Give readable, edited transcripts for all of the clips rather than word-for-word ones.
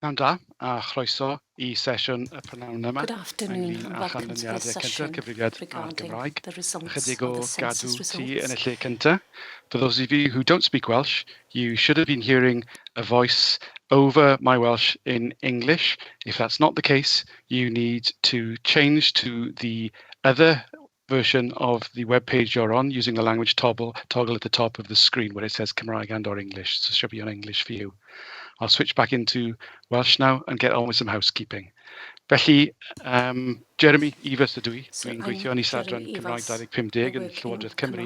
Pnawn da, a chroeso I sesiwn y prynawn yma. Good afternoon ynglyn and â welcome to chanlyniadau this cynta'r session cyfrifiad a'r regarding Gymraeg. the results Ychydig of o the gadw census ti yn y results. lle cynta. For those of you who don't speak Welsh, you should have been hearing a voice over my Welsh in English. If that's not the case, you need to change to the other version of the web page you're on using the language toggle at the top of the screen where it says Cymraeg and or English. So it should be on English for you. I'll switch back into Welsh now and get on with some housekeeping. Felly, Jeremy Evans ydw I. Dwi'n gweithio yn Isadran Cymraeg 2050 yn Llywodraeth Cymru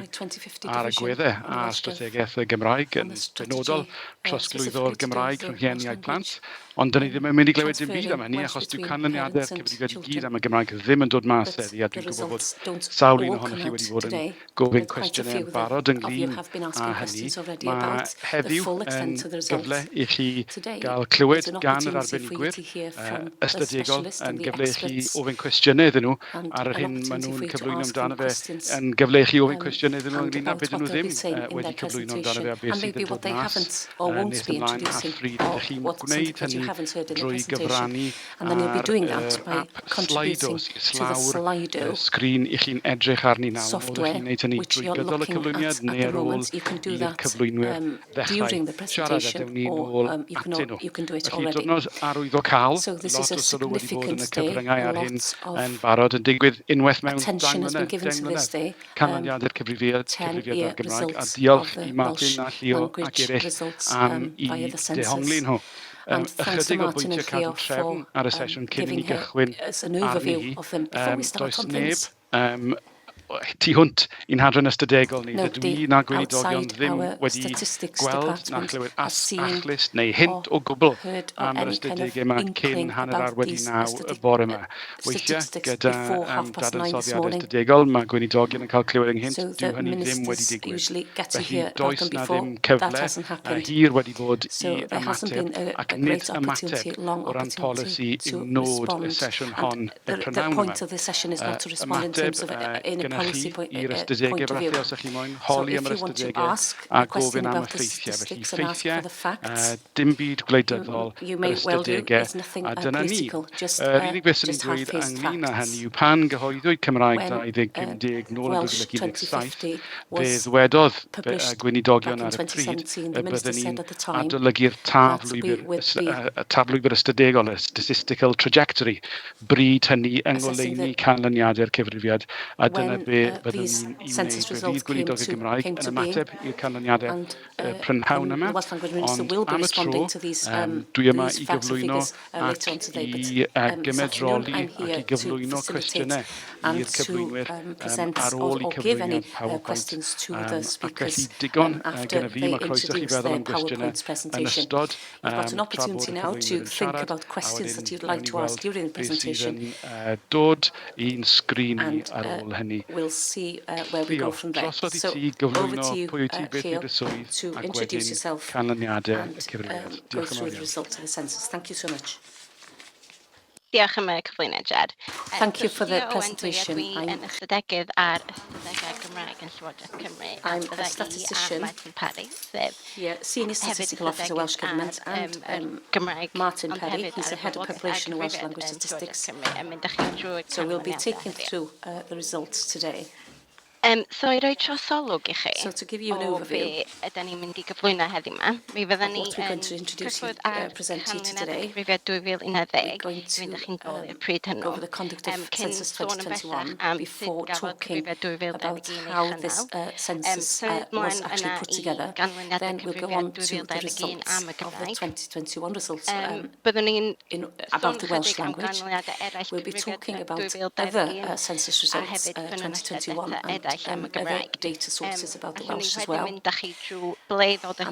ar agweddau a strategaeth y Gymraeg yn benodol trosglwyddo'r Gymraeg rhwng rhieni a'i plant. Ond dyn ni ddim yn mynd I glywed dim byd am hynny achos dyw canlyniadau'r cyfrifiad I gyd am y Gymraeg ddim yn dod mas heddi a dwi'n gwybod bod sawl un ohonoch chi wedi bod yn gofyn cwestiynau yn barod ynglyn â hynny. Mae heddiw yn gyfle I chi gael clywed gan yr arbenigwyr ystadegol yn gyfle I chi ofyn cwestiynau iddyn nhw ar yr hyn maen nhw'n cyflwyno amdano fe yn gyfle I chi ofyn cwestiynau iddyn nhw ynglyn â beth ydyn nhw ddim wedi cyflwyno amdano fe a beth sydd yn dod mas nes ymlaen a phryd ydych chi'n gwneud hynny drwy gyfrannu ar app Slido slawr sgrin I chi'n edrych arni nawr modd I chi'n gwneud hynny drwy gydol y cyflwyniad neu ar ôl i'r cyflwynwyr ddechrau siarad a dewn ni nôl atyn nhw. Felly diwrnod arwyddocaol, lot o sylw wedi bod yn y cyfryngau ar hyn yn barod yn digwydd unwaith mewn 10 mlynedd. Canlyniadau'r cyfrifiad a'r Gymraeg a diolch I Martin a Llio ac eraill am I dehongli nhw. Ychydig o bwyntiau cadw trefn ar y sesiwn cyn I ni gychwyn arni. Does neb tu hwnt i'n hadran ystadegol ni. Dydw I na gweinidogion ddim wedi gweld na chlywed achlys neu hint o gwbl am yr ystadegau yma cyn hanner ar wedi 9 y bore yma. Weithiau gyda dadansoddiad ystadegol mae gweinidogion yn cael clywed ynghynt dyw hynny ddim wedi digwydd. Felly does na ddim cyfle hir wedi bod I ymateb ac nid ymateb o ran polisi I nod y sesiwn hon y prynawn yma. Ymateb i'r ystadegau felly os ych chi moyn holi am yr ystadegau a gofyn am y ffeithiau. Felly ffeithiau, dim byd gwleidyddol yr ystadegau a dyna ni. Yr unig beth sy'n ni'n dweud ynglyn â hynny yw pan gyhoeddwyd Cymraeg 2050 nôl yn 2017 fe ddwedodd gweinidogion ar y pryd y bydden ni'n adolygu'r taflwybr ystadegol, y statistical trajectory, bryd hynny yng ngoleuni canlyniadau'r cyfrifiad a dyna these census results came to being, and prynhawn yma, ond am y tro, dwi yma I gyflwyno ac I gymedroli ac I gyflwyno cwestiynau i'r cyflwynwyr ar ôl I cyflwyniad PowerPoint. Ac felly digon gyda fi, mae croeso chi feddwl am gwestiynau yn ystod trafod y cyflwynwyr yn siarad a wedyn beth sydd yn dod i'n sgrin I ar ôl hynny. We'll see where we go from there. So over to you, Llio, to introduce yourself and go through the results of the census. Thank you so much. Diolch am y cyflwyniad, Jed. Thank you for the presentation. I'm yn ystadegydd ar ystadegau Gymraeg yn Llywodraeth Cymru. I'm a statistician, Senior Statistical Officer Welsh Government, and Martin Perry, he's the Head of Preparation of Welsh Language Statistics. So we'll be taking through the results today. So I roi trosolwg I chi So to give you an overview ydyn ni'n mynd I gyflwyno heddiw yma. Mi fydden ni what we're going to introduce you, present you today. Cyfrifiad 2011. We're going to go over the conduct of Census 2021 before talking about how this census was actually put together. Then we'll go on to the results of the 2021 results about the Welsh language. We'll be talking about other census results 2021 and other data sources about the Welsh as well. And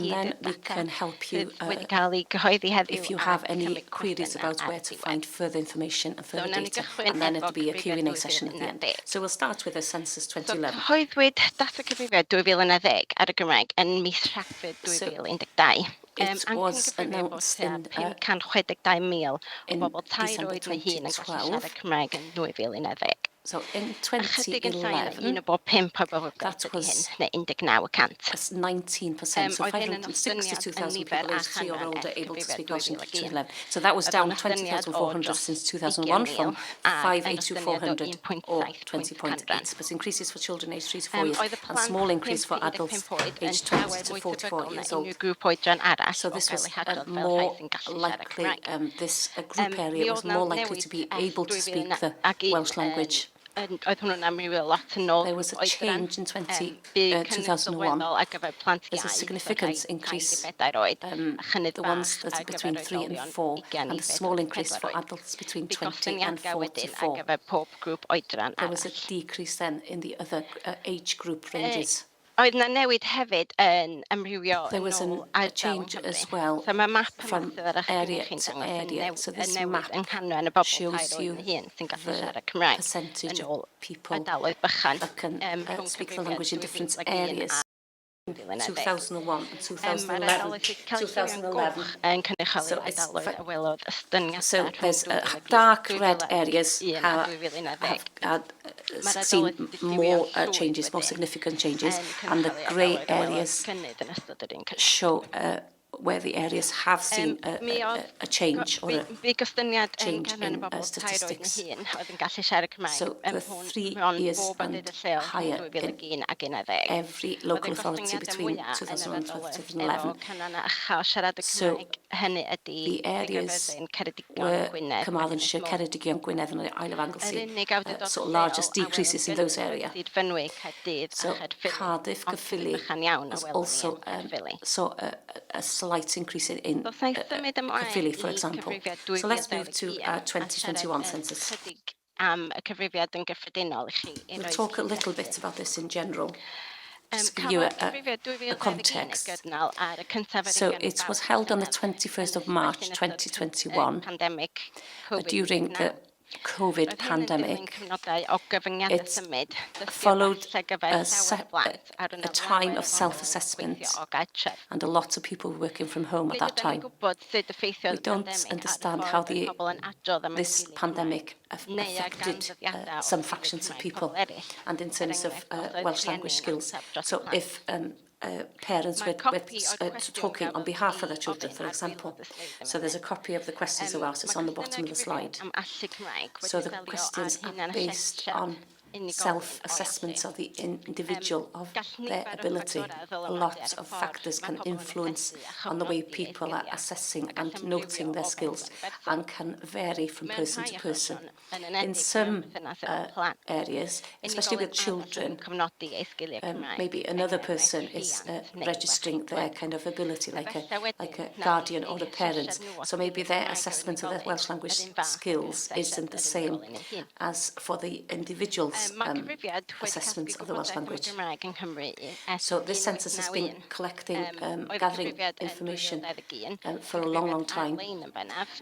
then we can help you if you have any queries about where to find further information and further data. And then it'll be a Q&A session at the end. So we'll start with the census 2011. Cyhoeddwyd data cyfrifiad 2011 ar y Gymraeg yn mis Rhagfyr 2012. It was announced in 562,000 o bobl tair oed neu hun yn gallu siarad Cymraeg yn 2011. So in Ychydig yn llai na 2011, bob 5 o boblogaeth that ydy hyn, was neu 19%. that's 19%, so Oedd hyn yn 562,000 nifer people a aged 3 or chanran older ers able to speak cyfrifiad Welsh in 2001. 2011. So that was Oedd down o'n ostyngiad o 20,400 dros since 2001 from 20,000 ag yn ostyngiad o 582,400 or 1.7 20.8, but increases for children aged 3 to 4 years Oedd y and plant small increase 5 for i 15 adults oed yn aged 20 llawer to mwy 44 tebygol na years old. unrhyw grŵp oedran arall So o this gael was eu hadrodd fel more rhai sy'n gallu siarad likely, Cymraeg. this group area Mi was oedd 'na more likely to newid be ers able to speak the 2001 Welsh language. Oedd hwnnw'n amrywio lot yn ôl There was a oedran. change in Bu cynnydd 2001. sylweddol ar gyfer plant There's a iau significant rhai 3 increase, i 4 oed, a chynnydd the bach ones that ar are gyfer between 3 and oedolion 4, 20 and i a small increase 4 for oed. adults between Bu 20 and gostyngiadau wedyn ar 44. gyfer pob grŵp oedran There was a arall. decrease then in the other age group ranges. Oedd 'na newid hefyd yn amrywio There yn was ôl a ardal yng change Nghymru. as well So mae map yma from sydd ar eich area chi'n to dangos area. So y this newid map yng nghanran y bobl shows tair oed you yn hyn sy'n gallu the siarad Cymraeg percentage yn of ôl people ardaloedd bychan that can rhwng speak the cyfrifiad language in different 2001 areas. a 2010. 2001 and Mae'r 2011. ardaloedd sydd wedi cael eu lliwio'n goch yn cynrychioli So it's ardaloedd a welodd ystyngiadau So rhwng there's 2001 dark red areas a have 2010. Mae'r seen ardaloedd wedi more lliwio'n llwyr changes, more wedyn significant changes, yn and the cynrychioli grey ardaloedd a welodd areas cynnydd yn ystod yr un cyfnod. show where the areas have seen a change or a Bu gostyniad yn change ganran y in bobl tair oed yn statistics. hyn oedd yn gallu siarad Cymraeg So the 3 years bob and adeilad lleol higher rhwng 2001 a 2010. every local authority between 2001 and 2011. Canranau uchel siarad y So Cymraeg, hynny ydy the areas Ceredigion, were Gwynedd, Carmarthenshire, Ceredigion, Gwynedd and Isle of Yr Anglesey, unig awdurdod sort of lleol largest a welodd decreases in those gynnydd areas. oedd Fynwy, Caerdydd a So Chaerffili. Cardiff, Ond chydig Caerphilly bychan iawn a was welon ni also yn Caerffili. saw a slight increase in Does na symud ymlaen Caerphilly, for i example. cyfrifiad So let's move to 2021 a 2021 siarad census. chydig am y cyfrifiad yn gyffredinol i chi. We'll talk a little bit about this in general, just to give you a context. So it was held on the 21st of March 2021 during the COVID pandemic. It followed a time of self-assessment, and a lot of people were working from home at that time. We don't understand how this pandemic affected some factions of people, and in terms of Welsh language skills. So if parents were talking on behalf of their children, for example. So there's a copy of the questions are asked, it's on the bottom of the slide. So the questions are based on self-assessments of the individual, of their ability. A lot of factors can influence on the way people are assessing and noting their skills, and can vary from person to person. In some areas, especially with children, maybe another person is registering their kind of ability, like a guardian or a parent. So maybe their assessment of their Welsh language skills isn't the same as for the individual's assessments of the Welsh language. So this census has been collecting, gathering information for a long, long time.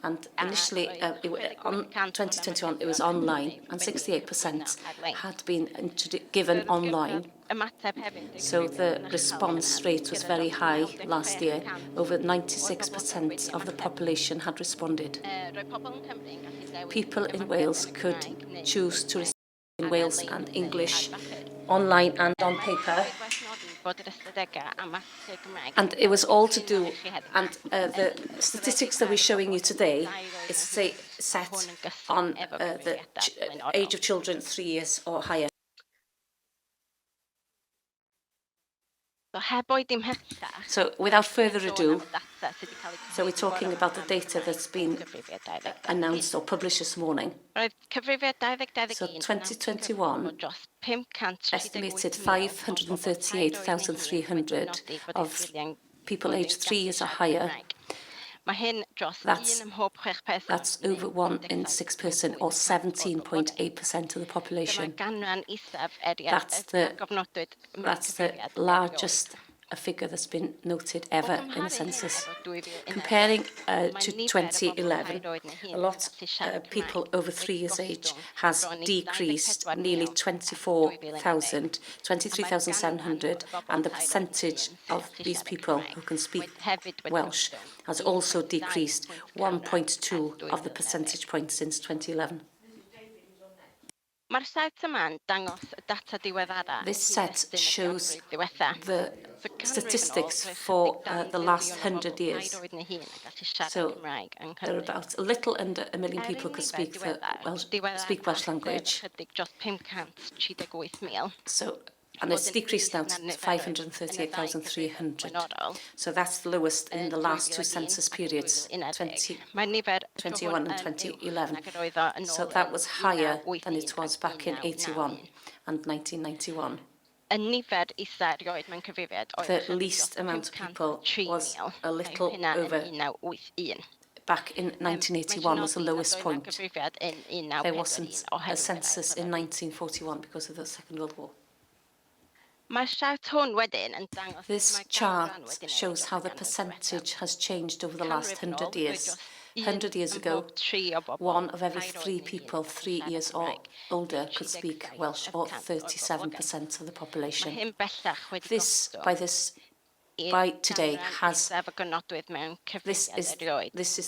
And initially, on 2021, it was online, and 68% had been given online. So the response rate was very high last year. Over 96% of the population had responded. People in Wales could choose to respond in Wales and English, online and on paper. And it was all to do, and the statistics that we're showing you today is set on the age of children 3 years or higher. So without further ado, so we're talking about the data that's been announced or published this morning. So 2021 estimated 538,300 of people aged 3 years or higher. That's over 1 in 6 person, or 17.8% of the population. That's the largest figure that's been noted ever in a census. Comparing to 2011, a lot of people over 3 years age has decreased nearly 23,700, and the percentage of these people who can speak Welsh has also decreased 1.2 of the percentage points since 2011. Mae'r set yma'n dangos y data diweddara. This set shows the statistics for the last 100 years. So there are about a little under 1 million people who speak Welsh language. So, and it's decreased now to 538,300. So that's the lowest in the last two census periods, 2021 and 2011. So that was higher than it was back in 81 and 1991. The least amount of people was a little over. Back in 1981 was the lowest point. There wasn't a census in 1941 because of the Second World War. This chart shows how the percentage has changed over the last 100 years. 100 years ago, 1 of every 3 people 3 years or older could speak Welsh, or 37% of the population. By today this is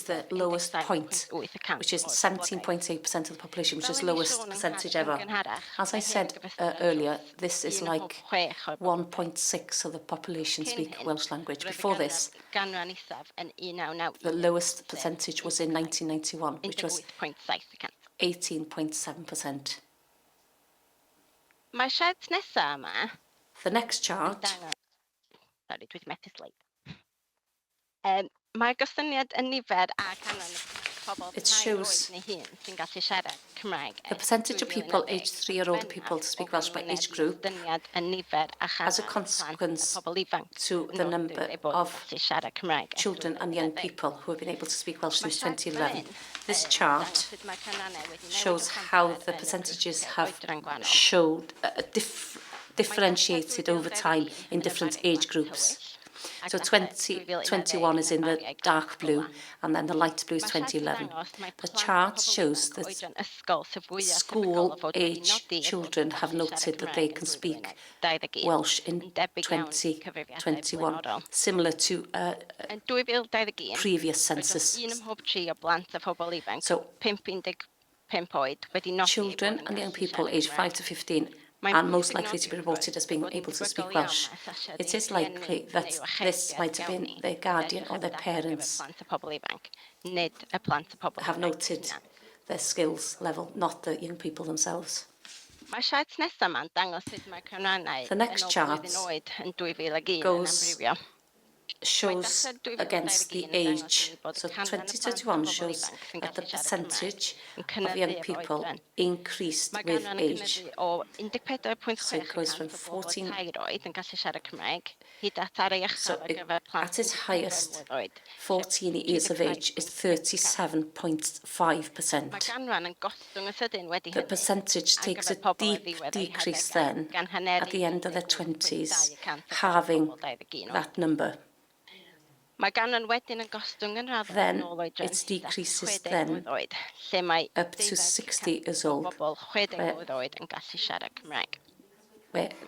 the lowest point, which is 17.8% of the population, which is the lowest percentage ever. As I said earlier, this is like 1.6 of the population speak Welsh language. Before this, the lowest percentage was in 1991, which was 18.7%. The next chart it shows the percentage of people aged 3 or older people to speak Welsh by age group as a consequence to the number of children and young people who have been able to speak Welsh since 2011. This chart shows how the percentages have showed differentiated over time in different age groups. So 2021 is in the dark blue, and then the light blue is 2011. The chart shows that school-age children have noted that they can speak Welsh in 2021, similar to previous census. So children and young people aged 5 to 15 are most likely to be reported as being able to speak Welsh. It is likely that this might have been their guardian or their parents have noted their skills level, not the young people themselves. The next chart shows against the age. So 2021 shows that the percentage of young people increased with age. So it goes from 14. So at its highest, 14 years of age is 37.5%. The percentage takes a deep decrease then at the end of the 20s, halving that number. Then it decreases then up to 60 years old, where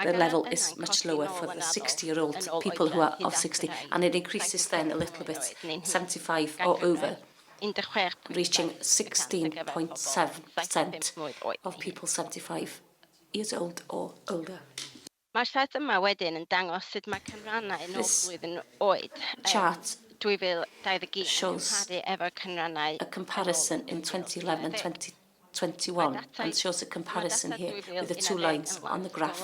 the level is much lower for the 60-year-old people who are of 60, and it increases then a little bit, 75 or over, reaching 16.7% of people 75 years old or older. This chart shows a comparison in 2011 and 2021, and shows a comparison here with the 2 lines on the graph.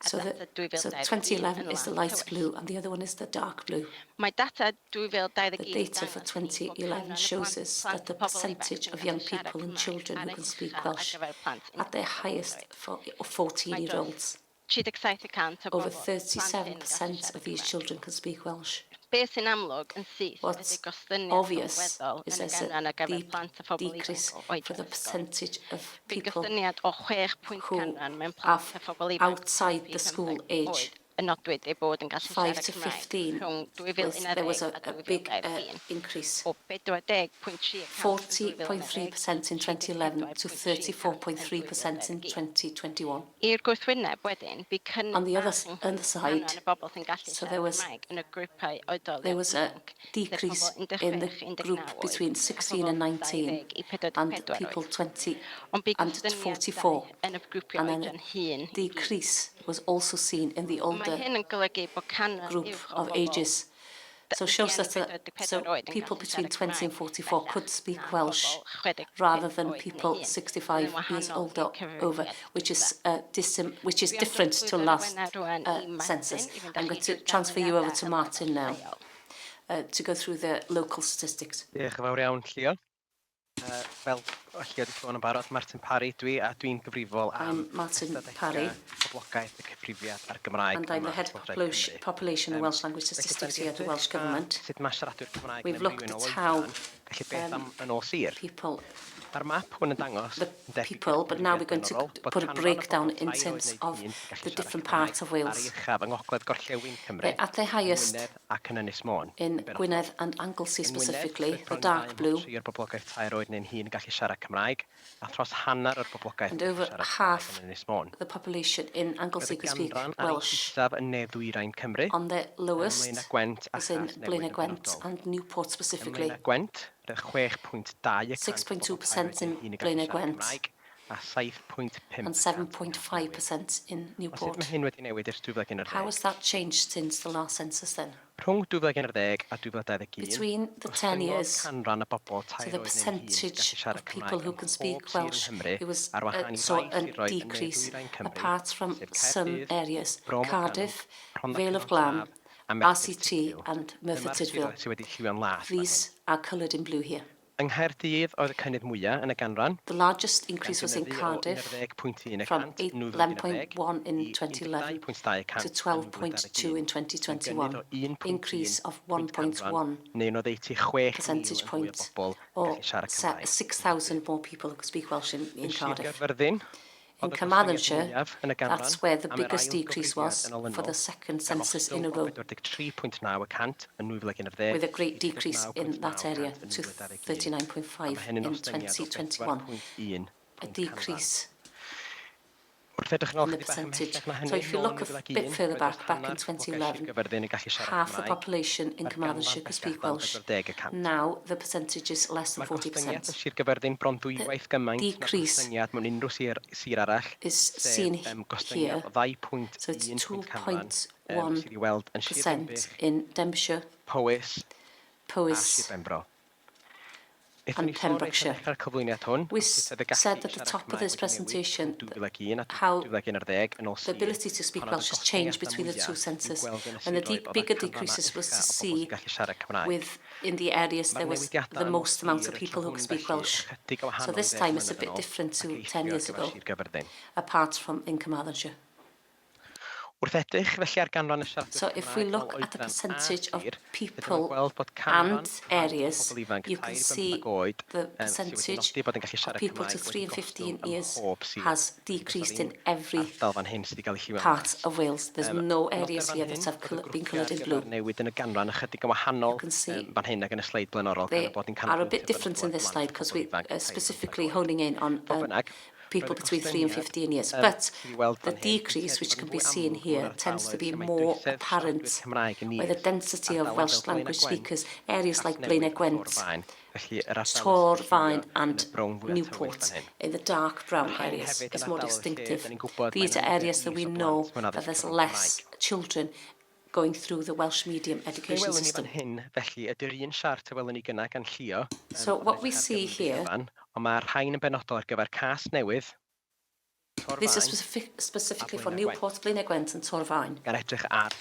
So 2011 is the light blue and the other one is the dark blue. The data for 2011 shows us that the percentage of young people and children who can speak Welsh at their highest for 14-year-olds. Over 37% of these children can speak Welsh. What's obvious is there's a deep decrease for the percentage of people who are outside the school age y nodwyd ei bod yn gallu 5 siarad to Cymraeg 15, rhwng 2011 there was a a big 2021 increase. o 40.3 40.3% in 2011 to 34.3% in 2021. I'r gwrthwyneb wedyn, On the other side, y bobl sy'n gallu so siarad Cymraeg yn y grwpau oedolion there was a ifanc, decrease in the group between 16 and 19 and people 20 and 44. yn y grwpiau And then oedran hŷn. a decrease was also seen in the Mae older hyn yn golygu bod canran group uwch o of bobl ages. So it shows that so 44 oed yn people gallu between siarad 20 and Cymraeg 44 could bellach speak na Welsh bobl 65 rather than oed people neu hŷn. 65 Yn years wahanol older i'r over, which is different to last census. I'm going to transfer you over to Martin now to go through the local statistics. Diolch yn fawr iawn, Llio. Fel Llio wedi sôn yn barod, Martin Parry dwi'n gyfrifol am I'm Martin Parry, poblogaeth y cyfrifiad ar Gymraeg. and I'm the head of population and Welsh language statistics here at the Welsh Government. Sut mae siaradwyr Cymraeg We've looked at how felly beth am yn ôl sir. people, Mae'r map hwn yn dangos the people, but now we're going to put a breakdown in terms of the different parts of ar Wales. uchaf yng ngogledd gorllewin Cymru, At their highest Gwynedd ac yn Ynys Môn. in Gwynedd and Anglesey specifically, the dark blue, I'r boblogaeth tair oed neu'n hŷn gallu siarad Cymraeg, a thros hanner o'r boblogaeth and over siarad half Cymraeg yn Ynys Môn. the population in Anglesey could speak Ar ei Welsh. isaf yn Neddwyrain Cymru, On the lowest Ymlaen â Gwent a is in Chas Newydd Blaenau yn Gwent benodol. and Newport specifically. Ymlaen â Gwent, roedd 6.2% 6.2% in Blaenau Gwent a 7.5% and 7.5% in Sut Newport. mae hyn wedi newid ers 2011? How has that changed since the last census then? Rhwng 2011 a 2021, Between the 10 years, canran y bobl so tair the oed neu'n hŷn percentage gallu siarad of people who Cymraeg can yn speak pob sir Welsh, yng Nghymru, it was ar wahân i saw rai a siroedd yn decrease Neddwyrain Cymru, apart from sef some Caerdydd, areas, Bro Morgannwg, Cardiff, Rhondda Vale of Cynon Glam, Taf a Merthyr RCT Tydfil. and Merthyr Dyma'r Tydfil. siroedd sydd wedi lliwio'n las fan hyn. These are coloured in blue here. Yng Nghaerdydd oedd y cynnydd mwyaf yn y ganran, The largest increase was in gan Cardiff gynyddu o from 11.1% 11.1 in i 2011 12.2% to 12.2 in 2021, increase of 1.1 neu oedd 86,000 percentage yn fwy o point, bobl or gallu siarad Cymraeg. 6,000 more people who could speak Welsh in Yn Sir Cardiff. Gyfyrddin, In oedd y Carmarthenshire, gostyngiad mwyaf yn y ganran that's where the am yr biggest ail decrease gyfrifiad was yn olynol, for the second gan census in a ostwng row, o 43.9% yn 2011, with a great decrease in that area yn to 2021. 39.5 Mae hyn yn in ostyngiad o 2021, 4.1 a decrease Wrth edrych yn ôl in the chydig bach percentage. ymhellach na hynny, So if you nôl look yn a 2001, bit further roedd back in hanner poblogaeth 2011, Gyfyrddin yn gallu siarad half the Cymraeg, population in a'r Carmarthenshire ganran could speak bellach Welsh. 40%. Now the percentage is less than Mae'r gostyngiad o 40%. Sir Gyfyrddin bron dwywaith gymaint na'r decrease gostyngiad mewn unrhyw sir arall, Is sef seen gostyngiad here, o 2.1 so it's pwynt canran sydd i weld yn Sir 2.1% Benfych, in Denbighshire, Powys a Sir Powys Benfro. and Pembrokeshire. Cyflwyniad hwn, We said at the top of this presentation how the ability to speak Welsh has changed between the two census, and the bigger decreases was to see in the areas there was the most amount of people who could speak Welsh. So this time it's a bit different to 10 years ago, apart from in Carmarthenshire. Wrth edrych felly ar ganran y siaradwyr So if we Cymraeg look fel at the oedran a percentage of sir, people ydym yn gweld bod canran and areas, pobl ifanc you can tair i see 15 oed, the sydd wedi percentage nodi bod yn gallu of siarad people to Cymraeg 3 and wedi 15 gostwng ym years mhob sir. has decreased in every Ardal fan hyn sydd wedi cael ei lliwio'n part las. of Wales. There's no areas here that have been coloured in blue. Newid yn y ganran ychydig yn wahanol You can see fan hyn ac yn y sleid blaenorol They gan bod yn are a bit different in this slide because we are specifically honing in on people between 3 and 15 years. But the decrease, which can be seen here, tends to be more apparent where the density of Welsh language speakers, areas like Blaenau Gwent, Torfaen and Newport, in the dark brown areas, is more distinctive. These are areas that we know that there's less children going through the Welsh medium education system. So what we see here, Ond mae'r rhain yn benodol ar gyfer cas newydd, this is specifically for Newport, Blaenau Gwent and Torfaen, gan edrych ar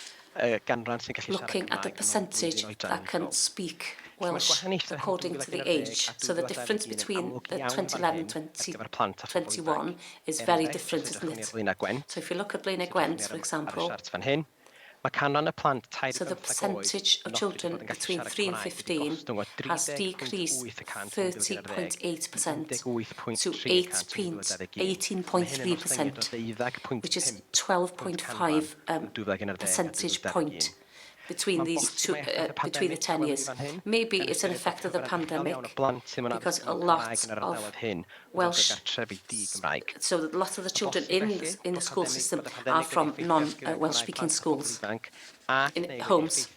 ganran sy'n gallu siarad looking at the percentage that can speak Welsh according to the age. So the difference between the 2011 and 2021 is very different, isn't it? So if you look at Blaenau Gwent, for example, Mae canran y plant tair So the percentage of children between 3 and 15 has decreased 30.8% to 18.3%, which is 12.5 percentage point between these two, between the 10 years. Maybe it's an effect of the pandemic, because a lot of Welsh, so a lot of the children in the school system are from non-Welsh speaking schools in homes.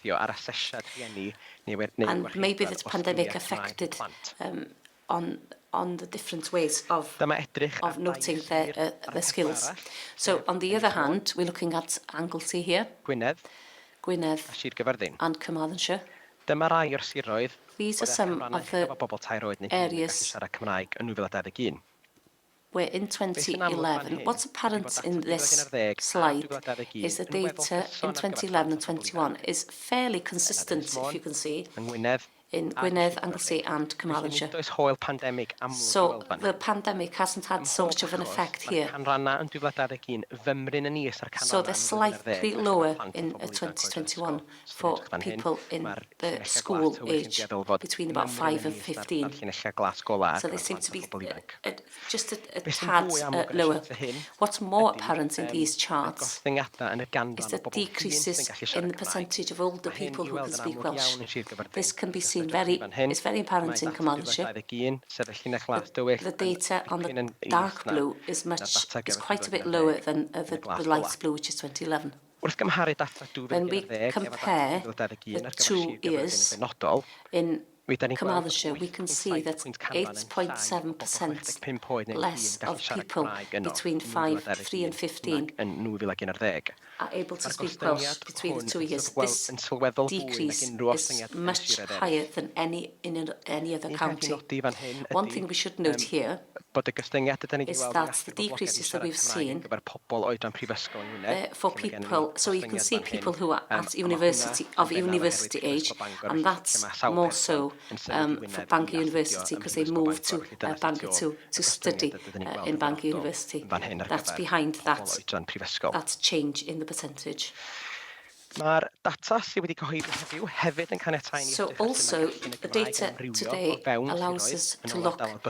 And maybe this pandemic affected on the different ways of noting their skills. So on the other hand, we're looking at Anglesey here, Gwynedd and Carmarthenshire. These are some of the areas where in 2011, what's apparent in this slide is the data in 2011 and 21 is fairly consistent, if you can see, in Gwynedd, Anglesey and Carmarthenshire. So the pandemic hasn't had so much of an effect here. So they're slightly lower in 2021 for people in the school age between about 5 and 15. So they seem to be just a tad lower. What's more apparent in these charts is the decreases in the percentage of older people who can speak Welsh. This can be seen it's very apparent in Carmarthenshire. The data on the dark blue is quite a bit lower than the light blue, which is 2011. When we compare the 2 years in Carmarthenshire, we can see that 8.7% less of people between 3 and 15 are able to speak Welsh between the 2 years. This decrease is much higher than in any other county. One thing we should note here is that the decreases that we've seen for people, so you can see people who are at university age, and that's more so for Bangor University, because they moved to Bangor to study in Bangor University. That's behind that change in the percentage. Mae'r data sydd wedi cyhoeddi heddiw hefyd yn caniatáu So also, the data today allows us to look at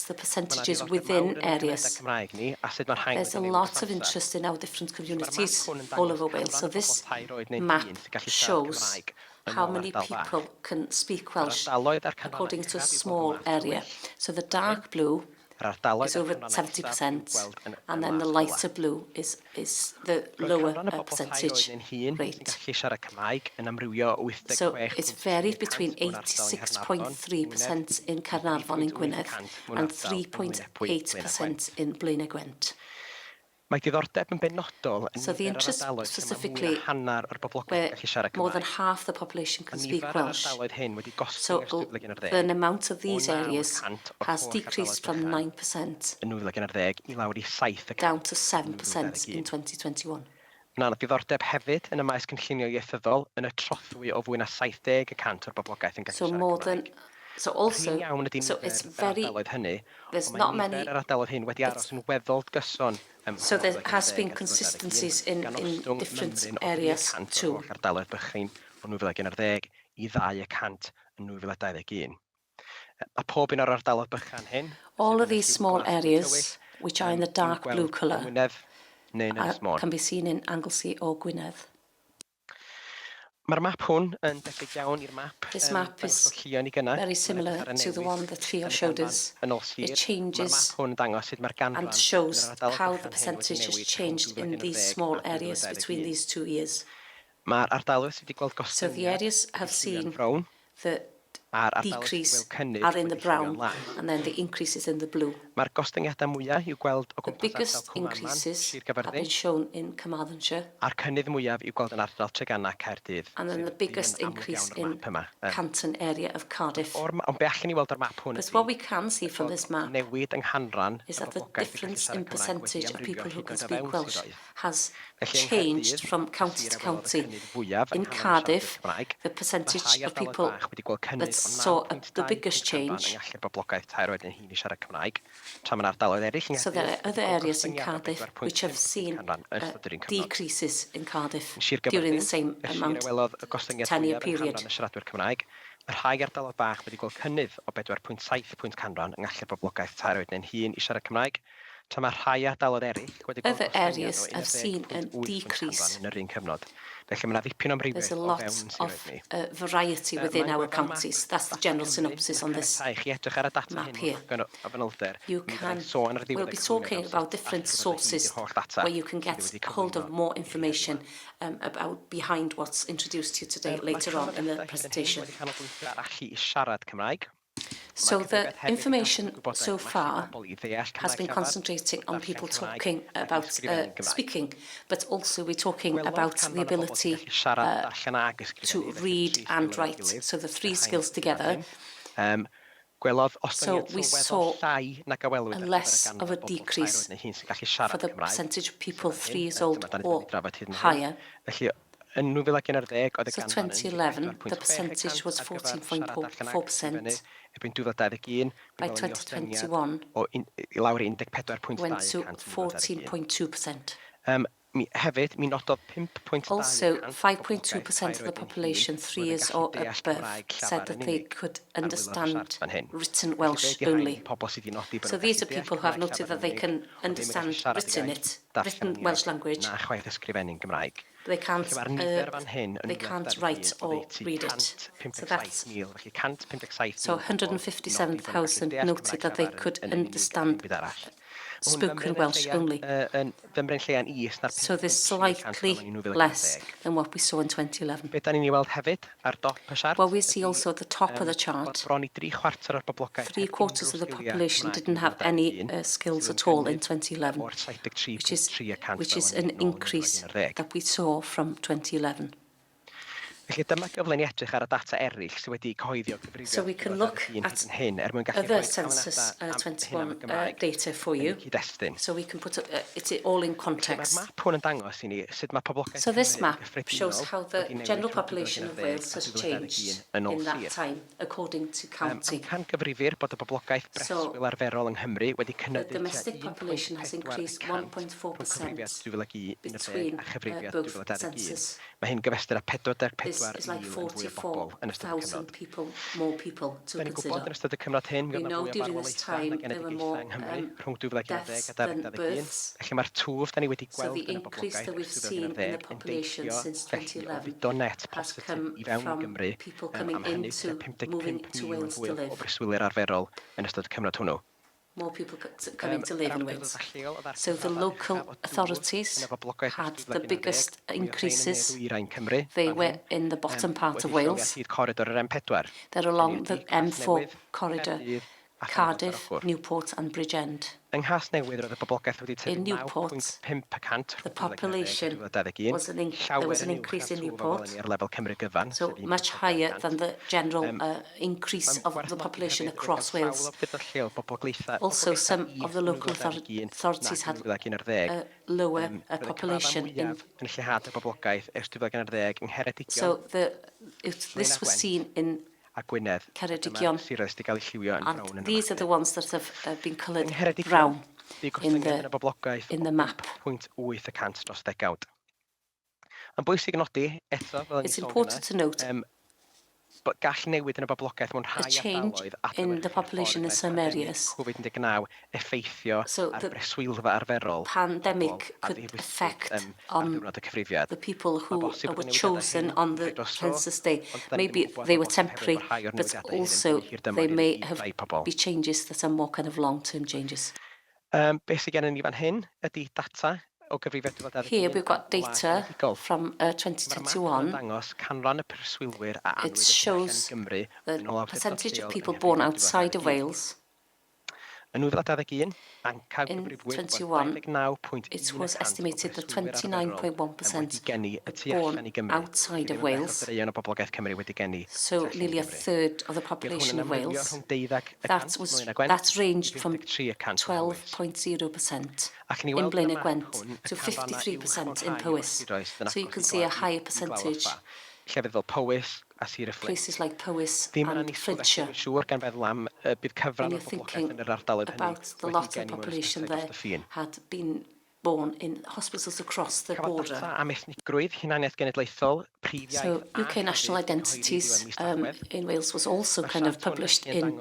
the percentages within areas. There's a lot of interest in our different communities all over Wales. So this map shows how many people can speak Welsh according to a small area. So the dark blue is over 70%, and then the lighter blue is the lower percentage rate. So it's varied between 86.3% in Caernarfon in Gwynedd and 3.8% in Blaenau Gwent. Mae diddordeb yn benodol So the interest specifically where more than half the population can speak Welsh. So the amount of these areas has decreased from 9% down to 7% in 2021. Mae diddordeb hefyd yn y maes cynllunio ieithyddol yn y trothwy o fwy na 70% o'r boblogaeth yn gallu siarad Cymraeg. So also, it's very, there's not many, so there has been consistencies in different areas too. All of these small areas, which are in the dark blue colour, can be seen in Anglesey or Gwynedd. Mae'r map hwn yn debyg iawn i'r map. This map is very similar to the one that Theo showed us. It changes and shows how the percentage has changed in these small areas between these 2 years. So the areas have seen the decrease are in the brown, and then the increases in the blue. The biggest increases have been shown in Carmarthenshire, and then the biggest increase in Canton area of Cardiff. Because what we can see from this map is that the difference in percentage of people who can speak Welsh has changed from county to county. In Cardiff, the percentage of people that saw the biggest change. So there are other areas in Cardiff which have seen decreases in Cardiff during the same amount 10-year period. Mae rhai ardaloedd bach wedi gweld cynnydd o 4.7 pwynt canran yng ngallu'r boblogaeth tair oed neu'n hŷn i siarad Cymraeg, tra mae rhai ardaloedd eraill wedi gweld Other areas have seen a decrease. yn yr un cyfnod. Felly mae yna ddipyn o There's a amrywiaeth o lot fewn of siroedd ni. variety within our counties. That's the general synopsis on this Chi edrych ar y data map hyn here. o fanylder. You can, we'll be talking about different sources where you can get hold of more information about behind what's introduced to you today later on in the presentation. Siarad Cymraeg. So the information so far has been concentrating on people talking about speaking, but also we're talking about the ability to read and write. So the three skills together. So we saw a less of a decrease for the percentage of people 3 years old or higher. So 2011, the percentage was 14.4%. By 2021, went to 14.2%. Also, 5.2% of the population 3 years or above said that they could understand written Welsh only. So these are people who have noted that they can understand written Welsh language. They can't write or read it. So that's so 157,000 noted that they could understand spoken Welsh only. So there's slightly less than what we saw in 2011. Well, we see also at the top of the chart, 3/4 of the population didn't have any skills at all in 2011, which is an increase that we saw from 2011. So we can look at other Census 21 data for you, so we can put it all in context. So this map shows how the general population of Wales has changed in that time, according to county. So the domestic population has increased 1.4% between both census. This is like 44,000 more people to consider. We know during this time there were more deaths than births. So the increase that we've seen in the population since 2011 has come from people moving to Wales to live. More people coming to live in Wales. So the local authorities had the biggest increases. They were in the bottom part of Wales. They're along the M4 corridor, Cardiff, Newport and Bridgend. In Newport, the population there was an increase in Newport, so much higher than the general increase of the population across Wales. Also, some of the local authorities had a lower population. So this was seen in Ceredigion, and these are the ones that have been coloured brown in the map. It's important to note a change in the population in some areas. So the pandemic could affect on the people who were chosen on the census day. Maybe they were temporary, but also they may have be changes that are more kind of long-term changes. Here we've got data from 2021. It shows the percentage of people born outside of Wales. Yn 2021, ancaf In gyfrifwyr bod 21, it was 29.1% estimated that wedi 29.1% geni y tu born allan i Gymru. outside of Felly, ddim yn Wales. bell o boblogaeth Cymru wedi geni So tu allan i nearly a Gymru. third of the Bydd population hwn of yn amrywio Wales. rhwng 12% That's ranged from 53% 12.0% Ac ni in weld Blaenau y map Gwent hwn, y to canranna uwch 53% in mewn rhai Powys. o'r siroedd sydd yn So you agos can i see a glawr- higher i glawr percentage. ffa. Llefydd fel Powys a Sir y Fflin. Places like Powys Ddim yn and anisgwl felly Flintshire. dwi'n siŵr gan feddwl am bydd cyfran When o'r you're boblogaeth thinking yn yr ardaloedd hynny about the lot of geni mewn population ysbytai there dros y ffin. had been born in hospitals across the Cafodd border. data am ethnigrwydd, hunaniaeth genedlaethol, prif iaith So UK national identities in Wales was also kind of published in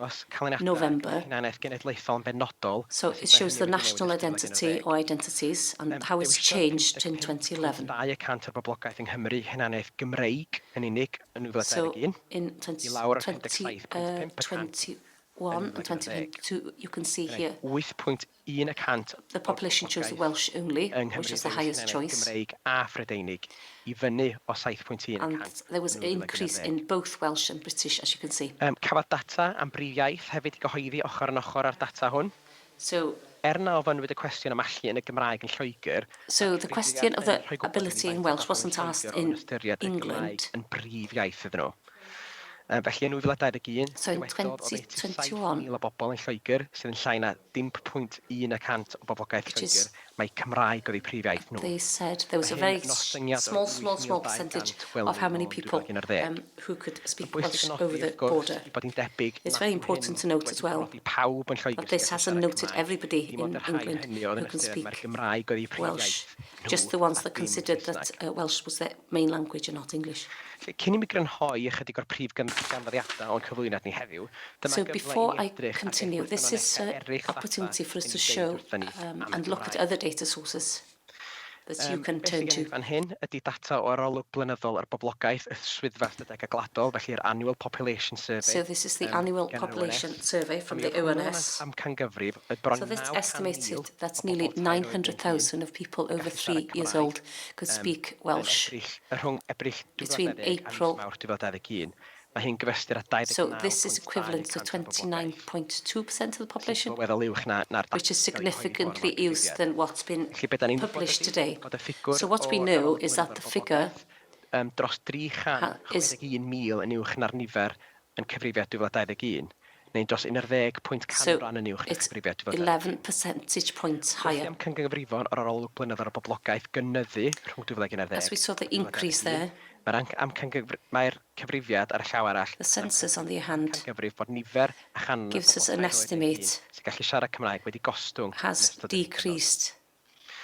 November. Hunaniaeth genedlaethol yn benodol. So it shows the national identity or identities and how it's changed in 2011. 2% o'r boblogaeth yng Nghymru hunaniaeth Gymreig yn unig yn 2021. So in I lawr ar 2021 and 2022, you can see here 8.1% the population chose the Welsh only, which is the highest choice. Gymreig a Phrydeinig I fyny o 7.1%. And there was an increase in both Welsh and British, as you can see. Cafodd data am brif iaith hefyd I gyhoeddi ochr yn ochr ar data hwn. So Na ofynwyd y cwestiwn am allu yn y Gymraeg yn Lloegr. So the question of the ability in Welsh wasn't asked in England. Yn brif iaith iddyn nhw. Felly yn 2021, So in 2021, o bobl yn Lloegr sydd yn llai na 0.1% o boblogaeth Which is- Lloegr, mae Cymraeg oedd eu prif iaith nhw. they said there was a very small percentage of how many people who could speak Welsh over the border. It's very important to note as well that this hasn't noted everybody in England who can speak Welsh, just the ones that considered that Welsh was their main language and not English. Cyn I mi grynhoi ychydig o'r prif ganfyddiadau o'n cyflwyniad ni heddiw. So before I continue, this is an opportunity for us to show and look at other data sources that you can turn to. Fan hyn ydy data o arolwg blynyddol ar boblogaeth y swyddfa statudeg agladol, felly'r Annual Population Survey. So this is the annual population survey from the ONS. Am cangyfrif, So this estimated that nearly 900,000 of people over 3 years old could speak Welsh. Rhwng Ebrill Between 2020 April- a Mawrth 2021. Mae hyn gyfystyr at 29.2% So this is equivalent to 29.2% of the population, weddol uwch na'r which is significantly used than what's been Felly be da ni'n gwybod published ydi today. bod y ffigwr So what we o know arolwg is that the figure dros 361,000 yn uwch na'r nifer yn cyfrifiad 2021, neu dros 11 pwynt So canran yn uwch na'r it's cyfrifiad 2021. 11 percentage points higher. Am cangyfrifon o'r arolwg blynyddol o boblogaeth gynyddu rhwng 2011. As we saw the increase there, Mae'r cyfrifiad ar y llaw arall the census on the other hand cangyfrif bod nifer a chan gives us an estimate sy'n gallu siarad Cymraeg wedi gostwng has decreased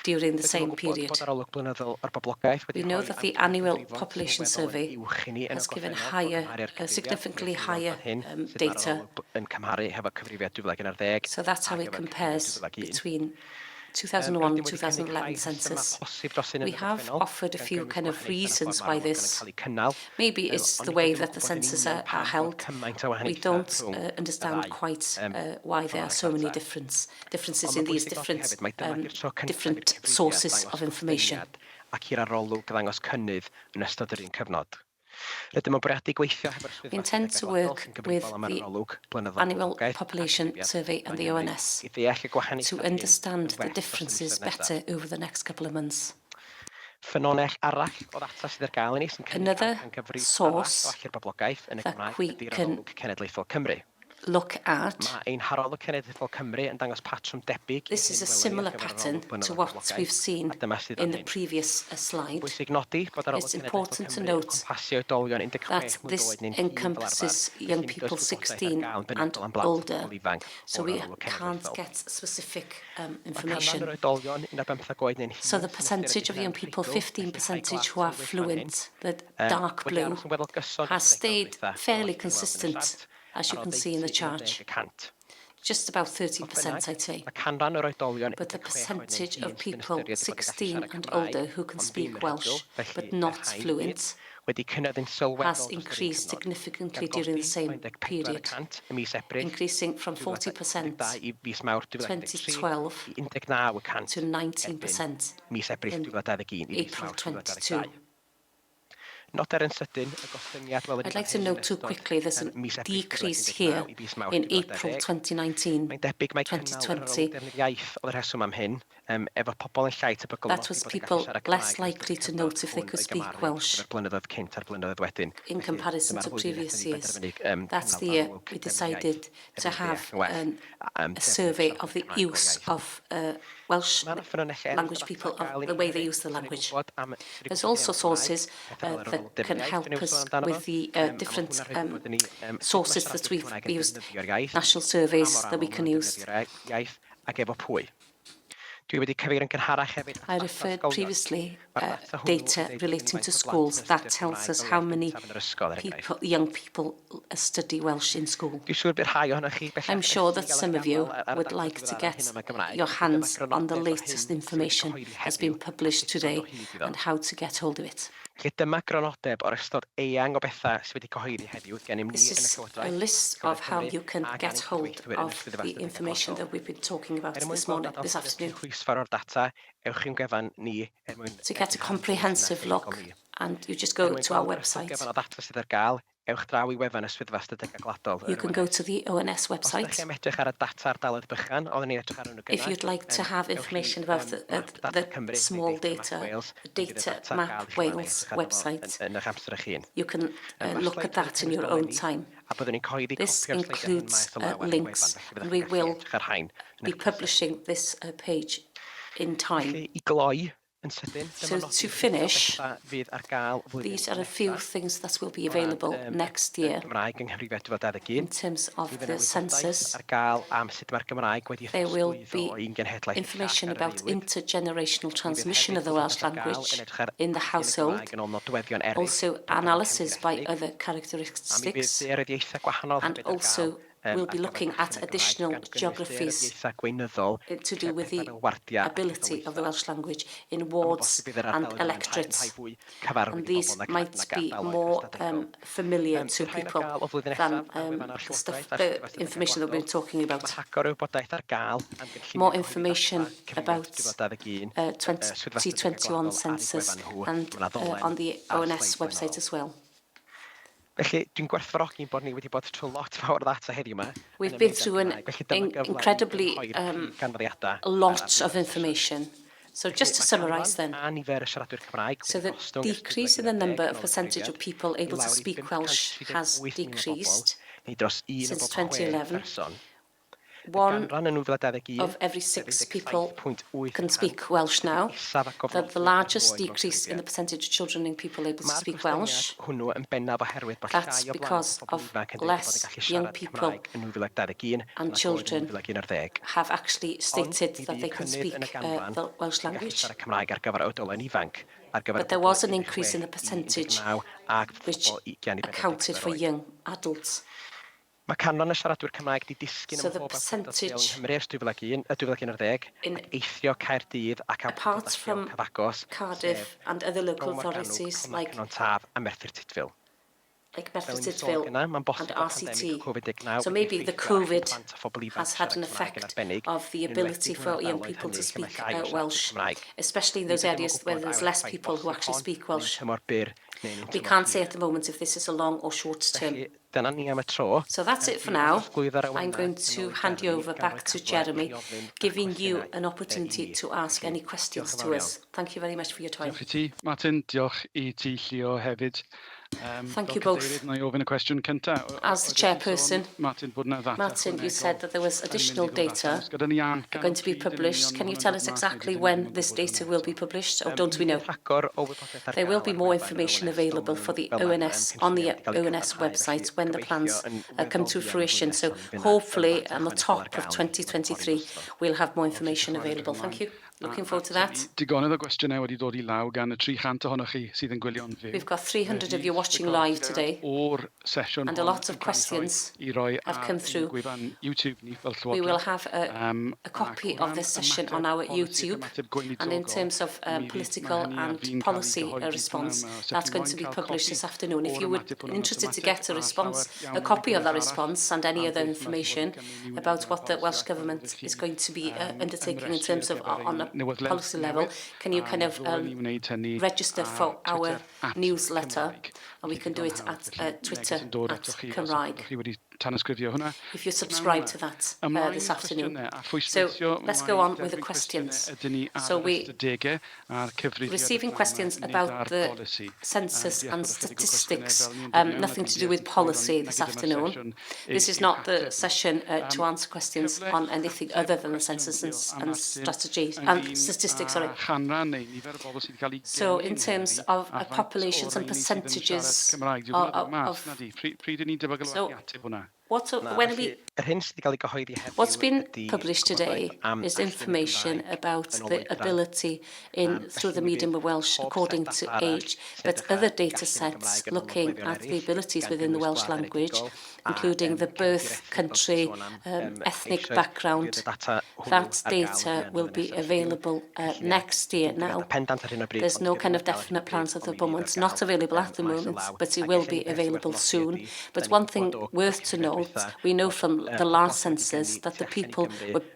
during the same period. Bod arolwg blynyddol o'r boblogaeth We know that the annual population survey has given higher, significantly higher data. Yn cymharu hefo cyfrifiad 2010. So that's how it compares between 2001 and 2011 census. We have offered a few kind of reasons why this. Maybe it's the way that the census are held. We don't understand quite why there are so many differences in these different sources of information. Ac i'r arolwg ddangos cynnydd yn ystod yr un cyfnod. Rydym yn bwriadu gweithio hefo'r We swyddfa intend to work with the annual population survey and the ONS to understand the differences better over the next couple of months. Ffynonell arall o ddata sydd ar gael i ni sy'n Another source allu'r boblogaeth yn y that Gymraeg we ydy'r can arolwg cenedlaethol Cymru. look at. Mae ein harolwg cenedlaethol Cymru yn dangos patrwm debyg. This is a similar pattern to what we've seen in the previous slide. It's important to note that this encompasses young people 16 and older, so we can't get specific information. So the percentage of young people, 15% who are fluent, the dark blue, has stayed fairly consistent, as you can see in the chart. Just about 30%, I'd say. But the percentage of people 16 and older who can speak Welsh but not fluent has increased significantly during the same period, increasing from 40% 2012 to 19% in April 22. Noder yn sydyn y gostyngiad welwn I'd like to note too quickly there's a decrease here in April 2019, Mae'n debyg mae cynnal yr 2020. defnydd iaith oedd y rheswm am hyn, efo pobl yn llai tebygol That was people less likely to note if they could speak Welsh blynyddoedd cynt a'r blynyddoedd wedyn. in comparison to previous years. That's the year we decided to have a survey of the use of Welsh language people, of the way they use the language. There's also sources that can help us with the different sources that we've used, national surveys that we can use. Ac efo pwy. Dwi wedi cyfeirio yn gynharach hefyd. I referred previously data relating to schools. That tells us how many young people study Welsh in school. I'm sure that some of you would like to get your hands on the latest information that's been published today and how to get hold of it. Dyma gronodeb o'r ystod eang o bethau sydd wedi cyhoeddi heddiw gennym ni yn y This is a Llywodraeth. list of how you can get hold of the information that we've been talking about this afternoon. Chwysfar o'r data, ewch i'n gefan ni To get a comprehensive look, and you just go to our website. Gefan o data sydd ar gael, ewch draw i wefan y Swyddfa Statudegau Gwladol. You can go to the ONS Os ydych website. chi'n edrych ar y data ardaloedd bychan, oedden ni'n edrych ar hwnnw If you'd like to have information about the small data, the Data Map Wales website, yn eich amser eich hun. you can look at that in your own time. A byddwn ni'n coeddi This copio'r sleidiau includes maes o lawer links, and we will be publishing this page in time. I gloi yn sydyn. So to finish, fydd ar gael these are a few things that will be available next year Gymraeg yng Nghyfrifiad 2021. in terms of the census. Ar gael am sut mae'r Gymraeg wedi There will llwyddo o un genhedlaeth Information llall ar about yr aelwyd. intergenerational transmission of the Welsh language in the household, also analysis by other characteristics, and also we'll be looking at additional geographies to do with the ability of the Welsh language in wards and electorates. And these might be more familiar to people than the information that we've been talking about. More information about 2021 census and on the ONS website as well. Felly, dwi'n gwerthfawrogi bod ni wedi bod trwy lot fawr ddata heddiw yma. We've been through an incredibly lot of information. So just to summarise then, so the decrease in the number of percentage of people able to speak Welsh has decreased since 2011. 1 of every 6 people can speak Welsh now. The largest decrease in the percentage of children and people able to speak Welsh. That's because of less young people and children have actually stated that they can speak the Welsh language. But there was an increase in the percentage which accounted for young adults. Mae canran y siaradwyr Cymraeg wedi disgyn So the percentage Nghymru ers 2011 in eithrio Caerdydd ac apart from Cyfagos, Cardiff and other local authorities like Taf a Merthyr Tydfil. Merthyr Tydfil and RCT. So maybe the COVID has had an effect of the ability for young people to speak Welsh, especially in those areas where there's less people who actually speak Welsh. We can't say at the moment if this is a long or short term. So that's it for now. I'm going to hand you over back to Jeremy, giving you an opportunity to ask any questions to us. Thank you very much for your time. Diolch i ti, Martin. Diolch i ti, Llio, hefyd. Thank you both. Na I ofyn y cwestiwn cynta. As the chairperson, Martin, you said that there was additional data going to be published. Can you tell us exactly when this data will be published, or don't we know? There will be more information available for the ONS on the ONS website when the plans come to fruition. So hopefully on the top of 2023 we'll have more information available. Thank you. Looking forward to that. Digonedd o gwestiynau wedi dod i law gan y 300 ohonoch chi sydd yn gwylio'n fyw. We've got 300 of you watching live today, O'r sesiwn and a lot of questions have come through. YouTube ni fel We will Llywodraeth. have a copy of this session on our YouTube, and in terms of political and policy response, that's going to be published this afternoon. If you were interested to get a response, a copy of that response and any other information about what the Welsh Government is going to be undertaking in terms of on a policy level, can you kind of register for our newsletter, and we can do it at Twitter @Cymraeg. If you subscribe to that this afternoon. So let's go on with the questions. So we're receiving questions about the census and statistics, nothing to do with policy this afternoon. This is not the session to answer questions on anything other than the census and strategy and statistics. Sorry. So in terms of populations and percentages what's been published today is information about the ability through the medium of Welsh according to age, but other data sets looking at the abilities within the Welsh language, including the birth country, ethnic background. That data will be available next year. Now, there's no kind of definite plans at the moment. It's not available at the moment, but it will be available soon. But one thing worth to note, we know from the last census that the people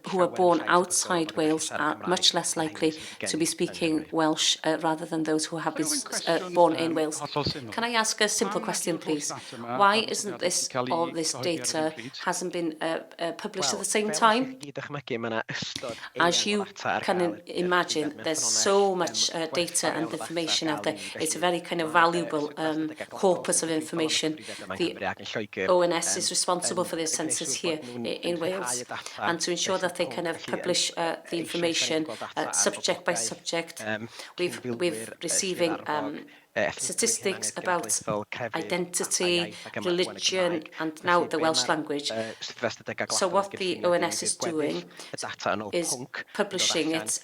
who are born outside Wales are much less likely to be speaking Welsh rather than those who have been born in Wales. Can I ask a simple question, please? Why isn't this, all this data hasn't been published at the same time? As you can imagine, there's so much data and information out there. It's a very kind of valuable corpus of information. The ONS is responsible for the census here in Wales, and to ensure that they kind of publish the information subject by subject. We've receiving statistics about identity, religion, and now the Welsh language. So what the ONS is doing is publishing it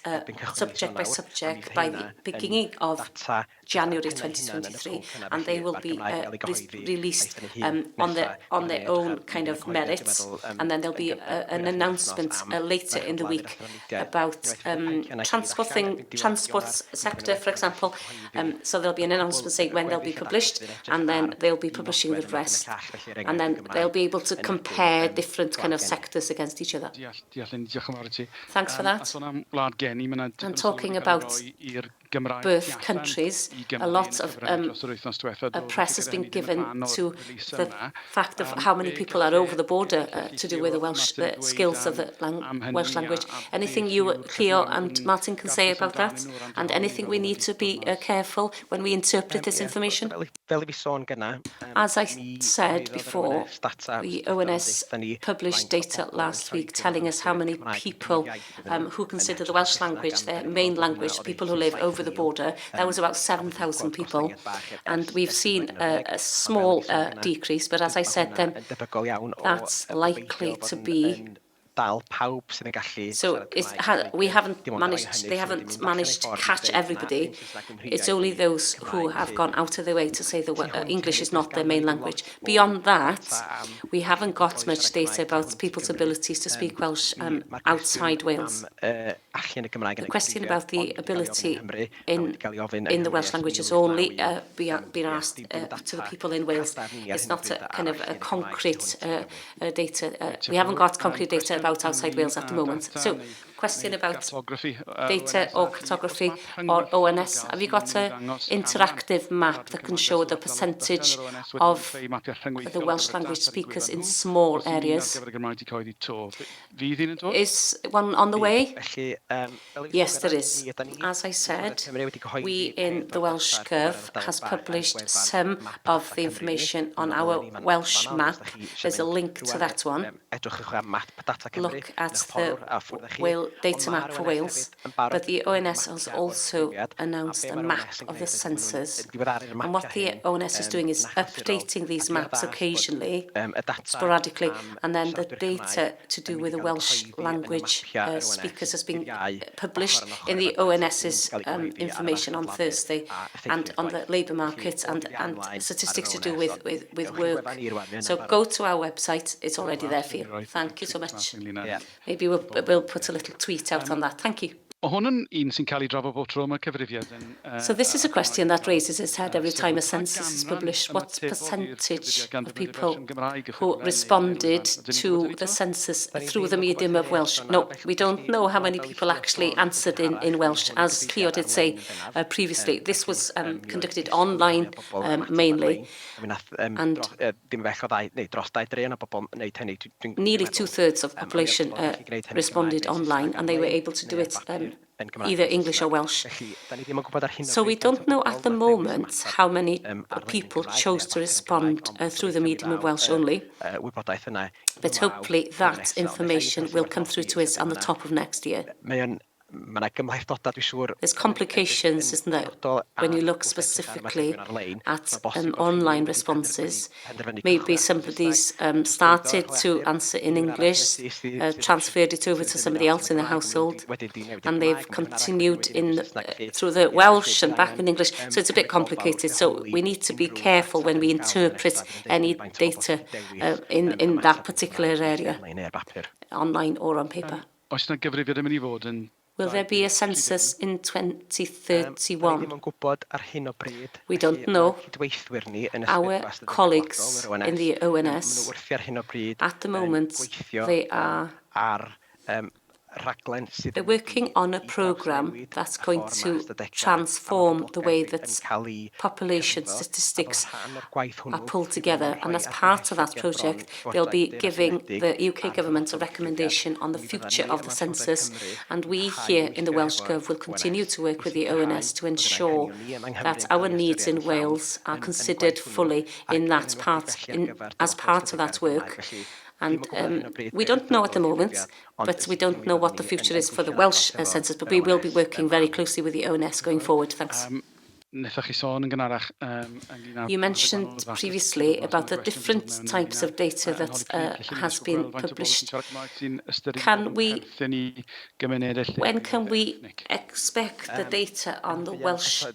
subject by subject by the beginning of January 2023, and they will be released on their own kind of merits, and then there'll be an announcement later in the week about transport sector, for example. So there'll be an announcement saying when they'll be published, and then they'll be publishing the rest, and then they'll be able to compare different kind of sectors against each other. Thanks for that. And talking about birth countries, a lot of press has been given to the fact of how many people are over the border to do with the Welsh skills of the Welsh language. Anything you, Cleo and Martin, can say about that? And anything we need to be careful when we interpret this information? As I said before, the ONS published data last week telling us how many people who consider the Welsh language their main language, people who live over the border. That was about 7,000 people, and we've seen a small decrease, but as I said then, that's likely to be so they haven't managed to catch everybody. It's only those who have gone out of their way to say that English is not their main language. Beyond that, we haven't got much data about people's abilities to speak Welsh outside Wales. The question about the ability in the Welsh language has only been asked to the people in Wales. It's not a kind of a concrete data. We haven't got concrete data about outside Wales at the moment. So, question about data or cartography or ONS. Have you got an interactive map that can show the percentage of the Welsh language speakers in small areas? Is one on the way? Yes, there is. As I said, we in the Welsh Curve has published some of the information on our Welsh map. There's a link to that one. Look at the data map for Wales, but the ONS has also announced a map of the census, and what the ONS is doing is updating these maps occasionally, sporadically, and then the data to do with the Welsh language speakers has been published in the ONS's information on Thursday, and on the labour market and statistics to do with work. So go to our website, it's already there for you. Thank you so much. Maybe we'll put a little tweet out on that. Thank you. Mae hwn yn un sy'n cael ei drafod bob tro mae cyfrifiad yn... So this is a question that raises its head every time a census is published. What percentage of people who responded to the census through the medium of Welsh? No, we don't know how many people actually answered in Welsh. As Cleo did say previously, this was conducted online mainly. And nearly 2/3 of the population responded online, and they were able to do it either English or Welsh. So we don't know at the moment how many people chose to respond through the medium of Welsh only, but hopefully that information will come through to us on the top of next year. There's complications, isn't there, when you look specifically at online responses. Maybe somebody's started to answer in English, transferred it over to somebody else in the household, and they've continued through the Welsh and back in English. So it's a bit complicated. So we need to be careful when we interpret any data in that particular area, online or on paper. Oes yna gyfrifiad yn mynd I fod yn... Will there be a census in 2031? We don't know. Our colleagues in the ONS, at the moment, they're working on a programme that's going to transform the way that population statistics are pulled together. And as part of that project, they'll be giving the UK government a recommendation on the future of the census. And we here in the Welsh Gov will continue to work with the ONS to ensure that our needs in Wales are considered fully in that as part of that work. And we don't know at the moment, but we don't know what the future is for the Welsh census, but we will be working very closely with the ONS going forward. Thanks. You mentioned previously about the different types of data that has been published. When can we expect the data on the Welsh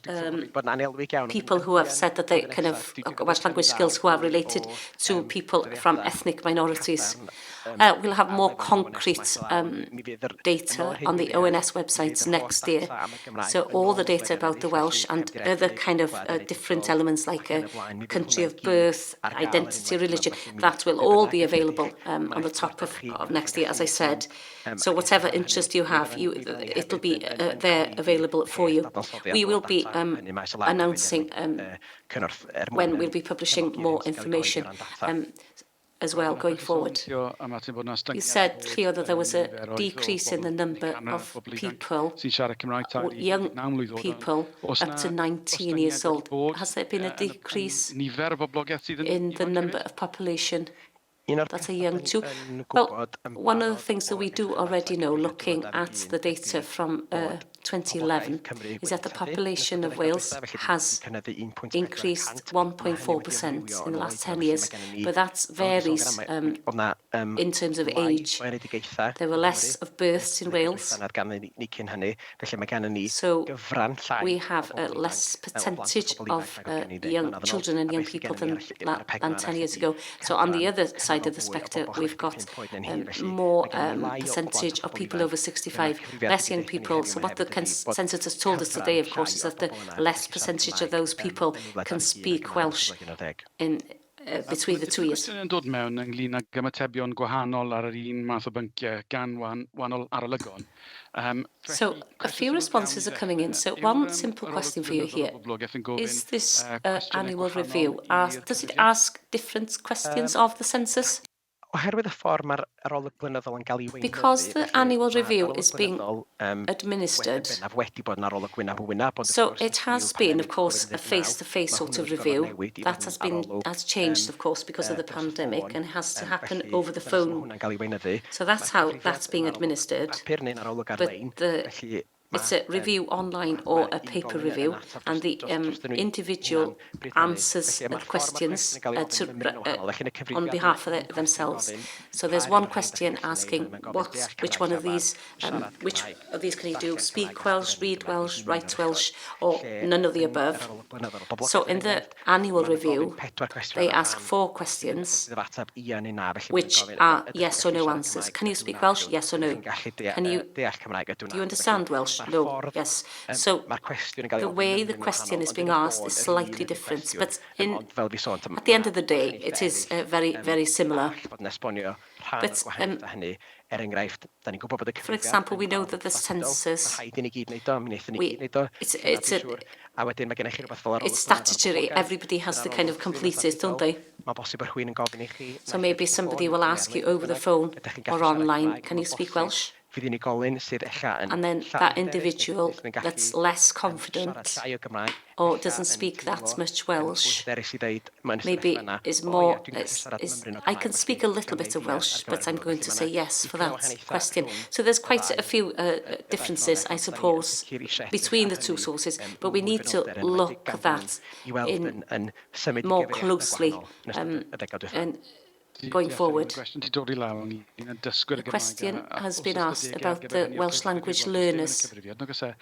people who have said that they kind of Welsh language skills who are related to people from ethnic minorities? We'll have more concrete data on the ONS websites next year. So all the data about the Welsh and other kind of different elements like country of birth, identity, religion, that will all be available on the top of next year, as I said. So whatever interest you have, it'll be there available for you. We will be announcing when we'll be publishing more information as well going forward. You said, Cleo, that there was a decrease in the number of people, young people up to 19 years old. Has there been a decrease in the number of population that are young too? Well, one of the things that we do already know, looking at the data from 2011, is that the population of Wales has increased 1.4% in the last 10 years, but that varies in terms of age. There were less of births in Wales, so we have a less percentage of young children and young people than 10 years ago. So on the other side of the spectrum, we've got more percentage of people over 65, less young people. So what the census has told us today, of course, is that the less percentage of those people can speak Welsh in between the 2 years. Dod mewn ynglyn ag ymatebion gwahanol ar yr un math o bynciau gan wahanol arolygon. So a few responses are coming in. So one simple question for you here. Is this annual review, does it ask different questions of the census? Because the annual review is being administered, so it has been, of course, a face-to-face sort of review. That has changed, of course, because of the pandemic, and has to happen over the phone. So that's how that's being administered. But it's a review online or a paper review, and the individual answers questions on behalf of themselves. So there's one question asking which of these can you do? Speak Welsh, read Welsh, write Welsh, or none of the above. So in the annual review, they ask 4 questions, which are yes or no answers. Can you speak Welsh? Yes or no. Do you understand Welsh? No, yes. So the way the question is being asked is slightly different, but at the end of the day, it is very, very similar. But, for example, we know that the census, it's statutory. Everybody has to kind of complete it, don't they? So maybe somebody will ask you over the phone or online, can you speak Welsh? And then that individual that's less confident or doesn't speak that much Welsh maybe is more, I can speak a little bit of Welsh, but I'm going to say yes for that question. So there's quite a few differences, I suppose, between the two sources, but we need to look at that in more closely and going forward. The question has been asked about the Welsh language learners.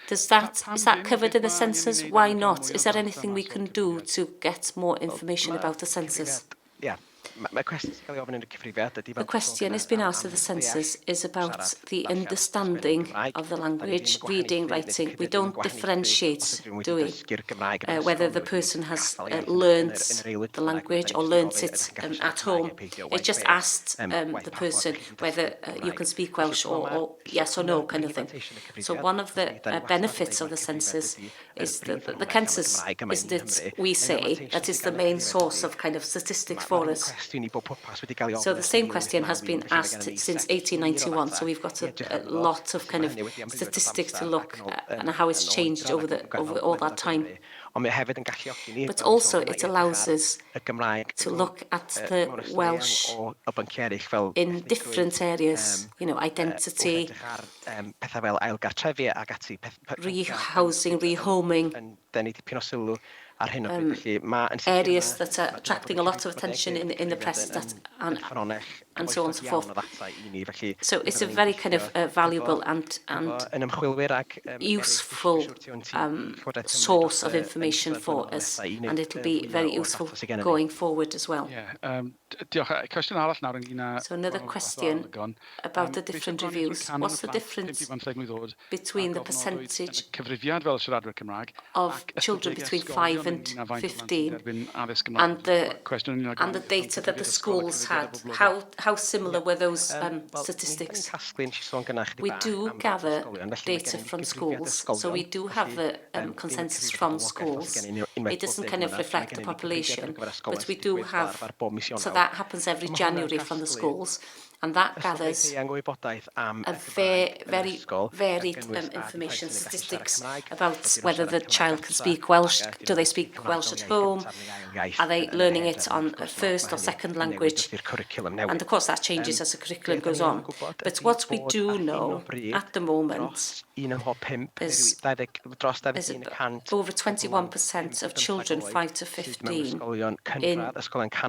Is that covered in the census? Why not? Is there anything we can do to get more information about the census? The question has been asked of the census is about the understanding of the language, reading, writing. We don't differentiate, do we? Whether the person has learnt the language or learnt it at home. It just asked the person whether you can speak Welsh or yes or no kind of thing. So one of the benefits of the census is that the census is that we say that is the main source of kind of statistics for us. So the same question has been asked since 1891, so we've got a lot of kind of statistics to look at and how it's changed over all that time. But also it allows us to look at the Welsh in different areas, you know, identity, rehousing, rehoming, areas that are attracting a lot of attention in the press and so on and so forth. So it's a very kind of valuable and useful source of information for us, and it'll be very useful going forward as well. So another question about the different reviews. What's the difference between the percentage of children between 5 and 15 and the data that the schools had? How similar were those statistics? We do gather data from schools, so we do have the consensus from schools. It doesn't kind of reflect the population, but we do have, so that happens every January from the schools. And that gathers a very varied information, statistics about whether the child can speak Welsh. Do they speak Welsh at home? Are they learning it on a first or second language? And of course that changes as the curriculum goes on. But what we do know at the moment is over 21% of children 5 to 15 in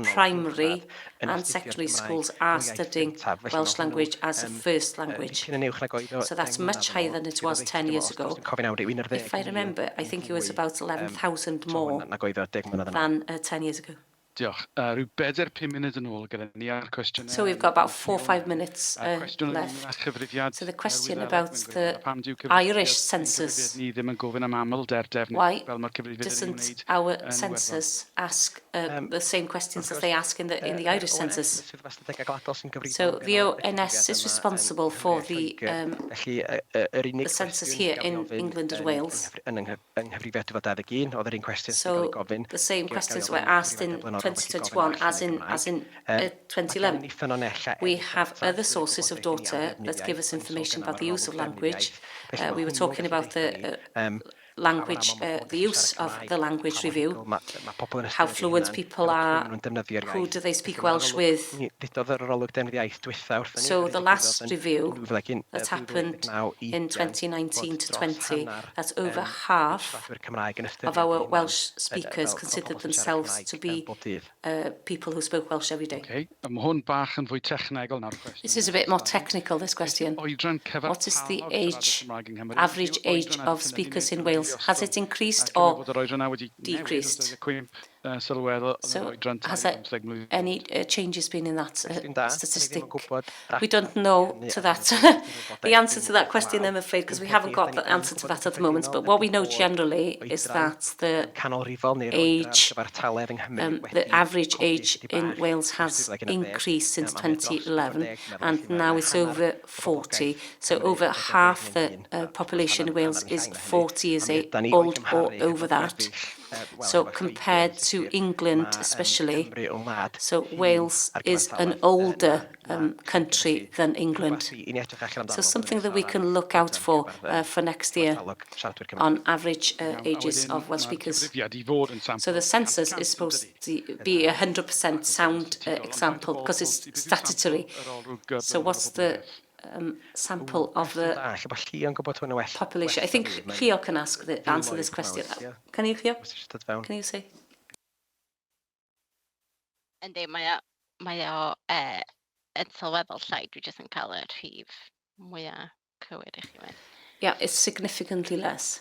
primary and secondary schools are studying Welsh language as a first language. So that's much higher than it was 10 years ago. If I remember, I think it was about 11,000 more than 10 years ago. So we've got about 4 or 5 minutes left. So the question about the Irish census, why doesn't our census ask the same questions as they ask in the Irish census? So the ONS is responsible for the census here in England and Wales. So the same questions were asked in 2021 as in 2011. We have other sources of data that give us information about the use of language. We were talking about the language, the use of the language review, how fluent people are, who do they speak Welsh with. So the last review that happened in 2019 to 20, that's over half of our Welsh speakers considered themselves to be people who spoke Welsh every day. This is a bit more technical, this question. What is the average age of speakers in Wales? Has it increased or decreased? sylweddol yn So, yr oedran has tair there bymtheg mlwydd? any changes been in that Cwestiwn da. statistic? Ddim yn gwybod We don't know to that. The answer to that question, I'm afraid, because we haven't got the answer to that at the moment. But what we know generally is that the age, the average age in Wales has increased since 2011, and now it's over 40. So over half the population in Wales is 40 years old or over that. So compared to England especially, so Wales is an older country than England. So something that we can look out for next year on average ages of Welsh speakers. So the census is supposed to be a 100% sound example because it's statutory. So what's the sample of the population? I think Hio can answer this question. Can you, Hio? Can you say? Yndi, mae o yn sylweddol llai, dwi jyst yn cael y rhif mwyaf cywir i chi. Yeah, it's significantly less.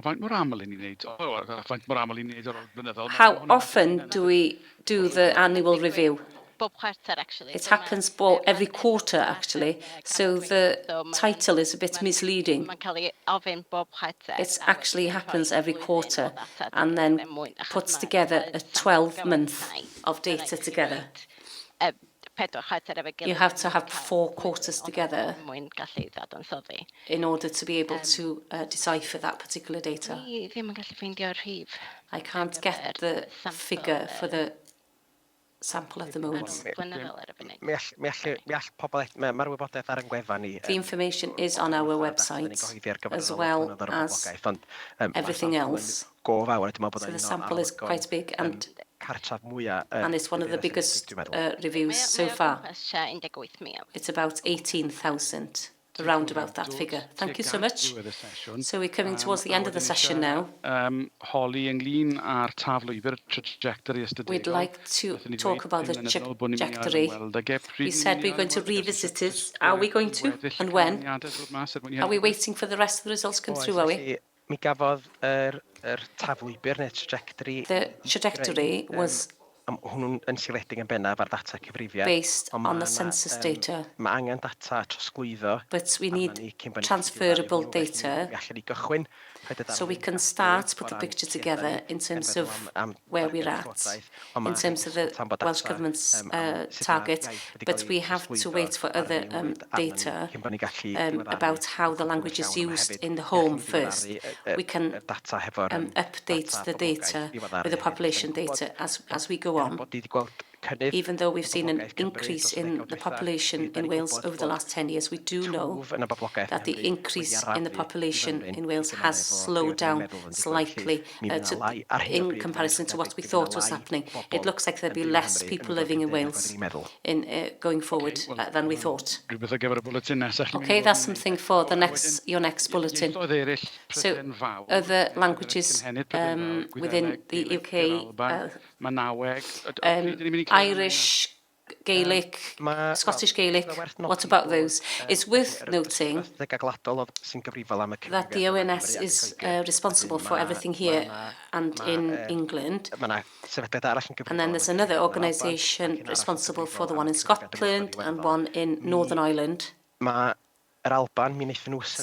Faint mor aml i ni wneud? Faint mor aml i ni wneud o'r blynyddoedd? How often do we do the annual review? Bob chwarter, actually. It happens every quarter, actually, so the title is a bit misleading. Mae'n cael ei ofyn bob chwarter. It actually happens every quarter and then puts together a 12-month of data together. You have to have 4 quarters together in order to be able to decipher that particular data. I can't get the figure for the sample at the moment. The information is on our website as well as everything else. So the sample is quite big and it's one of the biggest reviews so far. It's about 18,000. Around about that figure. Thank you so much. So we're coming towards the end of the session now. We'd like to talk about the trajectory. We said we're going to revisit it. Are we going to? And when? Are we waiting for the rest of the results to come through, are we? The trajectory was based on the census data, but we need transferable data so we can start to put the picture together in terms of where we're at, in terms of the Welsh Government's target, but we have to wait for other data about how the language is used in the home first. We can update the data with the population data as we go on. Even though we've seen an increase in the population in Wales over the last 10 years, we do know that the increase in the population in Wales has slowed down slightly in comparison to what we thought was happening. It looks like there'll be less people living in Wales going forward than we thought. Okay, that's something for your next bulletin. So, other languages within the UK, Irish, Gaelic, Scottish Gaelic, what about those? It's worth noting that the ONS is responsible for everything here and in England. And then there's another organisation responsible for the one in Scotland and one in Northern Ireland.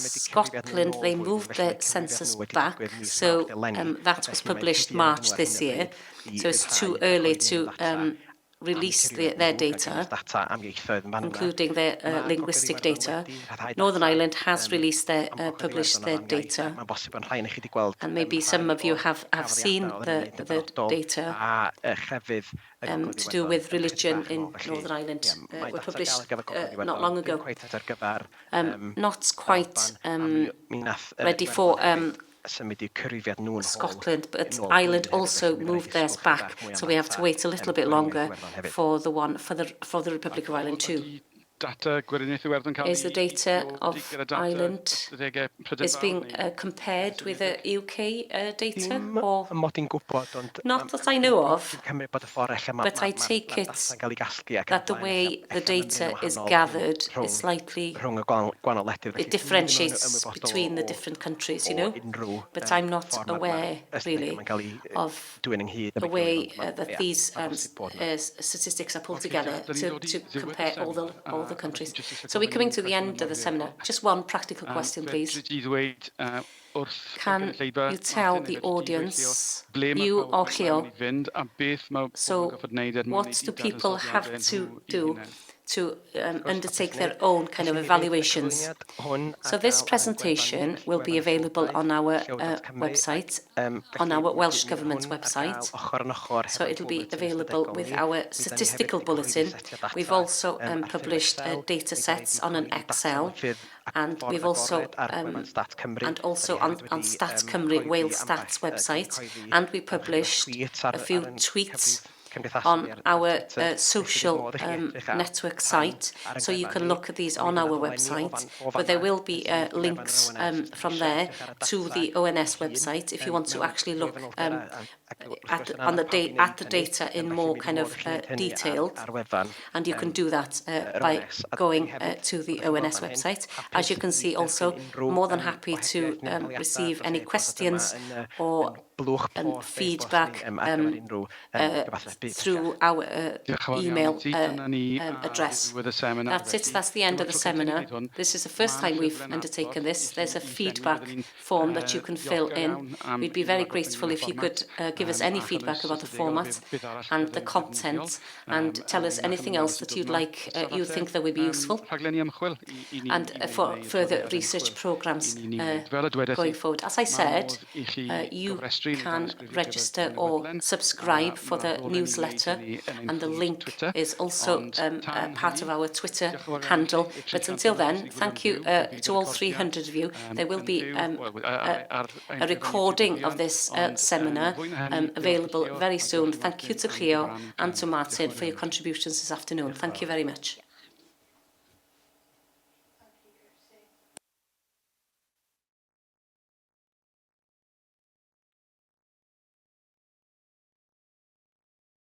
Scotland, they moved their census back, so that was published March this year, so it's too early to release their data, including their linguistic data. Northern Ireland has released published their data, and maybe some of you have seen the data to do with religion in Northern Ireland. Were published not long ago. Not quite ready for Scotland, but Ireland also moved theirs back, so we have to wait a little bit longer for the Republic of Ireland too. data Gweriniaeth Iwerddon cael is the data of Ireland is being compared with the UK data, or mod i'n gwybod, ond... not that I know of, Dwi'n cymryd bod y ffordd eich but I take it that the way the data is gathered is slightly, rhwng y gwahanol wledydd. it differentiates between the different countries, you know, but I'm not aware really of a way that these statistics are pulled together to compare all the countries. So we're coming to the end of the seminar. Just one practical question, please. Can you tell the audience, you or Leo, so what do people have to do to undertake their own kind of evaluations? So this presentation will be available on our website, on our Welsh Government website. So it'll be available with our statistical bulletin. We've also published data sets on an Excel, and we've also on Stats Cymru, Wales Stats website, and we published a few tweets on our social network site, so you can look at these on our website, but there will be links from there to the ONS website if you want to actually look at the data in more kind of detail, and you can do that by going to the ONS website. As you can see, also more than happy to receive any questions or feedback through our email address. That's it, that's the end of the seminar. This is the first time we've undertaken this. There's a feedback form that you can fill in. We'd be very grateful if you could give us any feedback about the format and the content, and tell us anything else that you'd like, you think that would be useful, and for further research programmes going forward. As I said, you can register or subscribe for the newsletter, and the link is also part of our Twitter handle. But until then, thank you to all 300 of you. There will be a recording of this seminar available very soon. Thank you to Cleo and to Martin for your contributions this afternoon. Thank you very much.